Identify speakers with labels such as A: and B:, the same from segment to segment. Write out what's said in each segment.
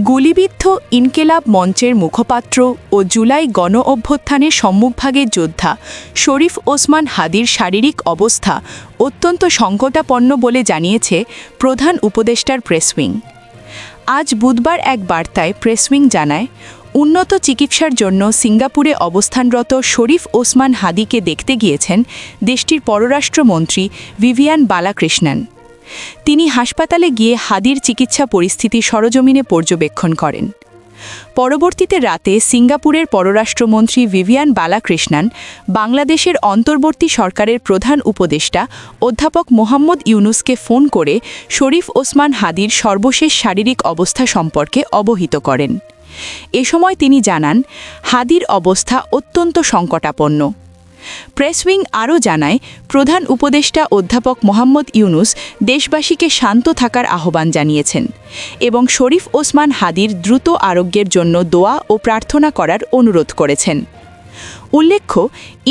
A: গুলিবিদ্ধ ইনকেলাব মঞ্চের মুখপাত্র ও জুলাই গণ অভ্যুত্থানের সম্মুখভাগের যোদ্ধা শরীফ ওসমান হাদির শারীরিক অবস্থা অত্যন্ত সংকটাপন্ন বলে জানিয়েছে প্রধান উপদেষ্টার প্রেসউইং। আজ বুধবার এক বার্তায় প্রেসউইং জানায়, উন্নত চিকিৎসার জন্য সিঙ্গাপুরে অবস্থানরত শরীফ ওসমান হাদিকে দেখতে গিয়েছেন দেশটির পররাষ্ট্রমন্ত্রী ভিভিয়ান বালাকৃষ্ণন। তিনি হাসপাতালে গিয়ে হাদির চিকিৎসা পরিস্থিতি সরজমিনে পর্যবেক্ষণ করেন। পরবর্তীতে রাতে সিঙ্গাপুরের পররাষ্ট্রমন্ত্রী ভিভিয়ান বালাকৃষ্ণন বাংলাদেশের অন্তর্বর্তী সরকারের প্রধান উপদেষ্টা অধ্যাপক মোহাম্মদ ইউনুসকে ফোন করে শরীফ ওসমান হাদির সর্বশেষ শারীরিক অবস্থা সম্পর্কে অবহিত করেন। এ সময় তিনি জানান, হাদির অবস্থা অত্যন্ত সংকটাপন্ন। প্রেসউইং আরও জানায়, প্রধান উপদেষ্টা অধ্যাপক মোহাম্মদ ইউনুস দেশবাসীকে শান্ত থাকার আহ্বান জানিয়েছেন এবং শরীফ ওসমান হাদির দ্রুত আরোগ্যের জন্য দোয়া ও প্রার্থনা করার অনুরোধ করেছেন। উল্লেখ্য,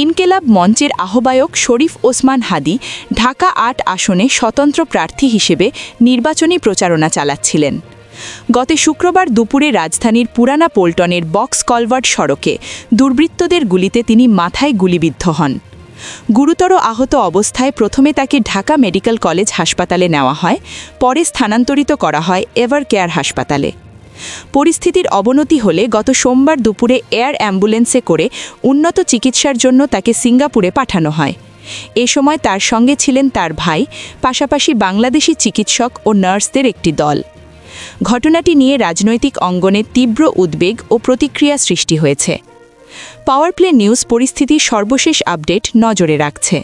A: ইনকেলাব মঞ্চের আহ্বায়ক শরীফ ওসমান হাদি ঢাকা ৮ আসনে স্বতন্ত্র প্রার্থী হিসেবে নির্বাচনী প্রচারণা চালাচ্ছিলেন। গত শুক্রবার দুপুরে রাজধানীর পুরানা পল্টনের বক্স কলভার্ট সড়কে দুর্বৃত্তদের গুলিতে তিনি মাথায় গুলিবিদ্ধ হন। গুরুতর আহত অবস্থায় প্রথমে তাকে ঢাকা মেডিকেল কলেজ হাসপাতালে নেওয়া হয়, পরে স্থানান্তরিত করা হয় এভার কেয়ার হাসপাতালে। পরিস্থিতির অবনতি হলে গত সোমবার দুপুরে এয়ার অ্যাম্বুলেন্সে করে উন্নত চিকিৎসার জন্য তাকে সিঙ্গাপুরে পাঠানো হয়। এ সময় তার সঙ্গে ছিলেন তার ভাই, পাশাপাশি বাংলাদেশি চিকিৎসক ও নার্সদের একটি দল। ঘটনাটি নিয়ে রাজনৈতিক অঙ্গনে তীব্র উদ্বেগ ও প্রতিক্রিয়া সৃষ্টি হয়েছে। পাওয়ার প্লে নিউজ পরিস্থিতির সর্বশেষ আপডেট নজরে রাখছে।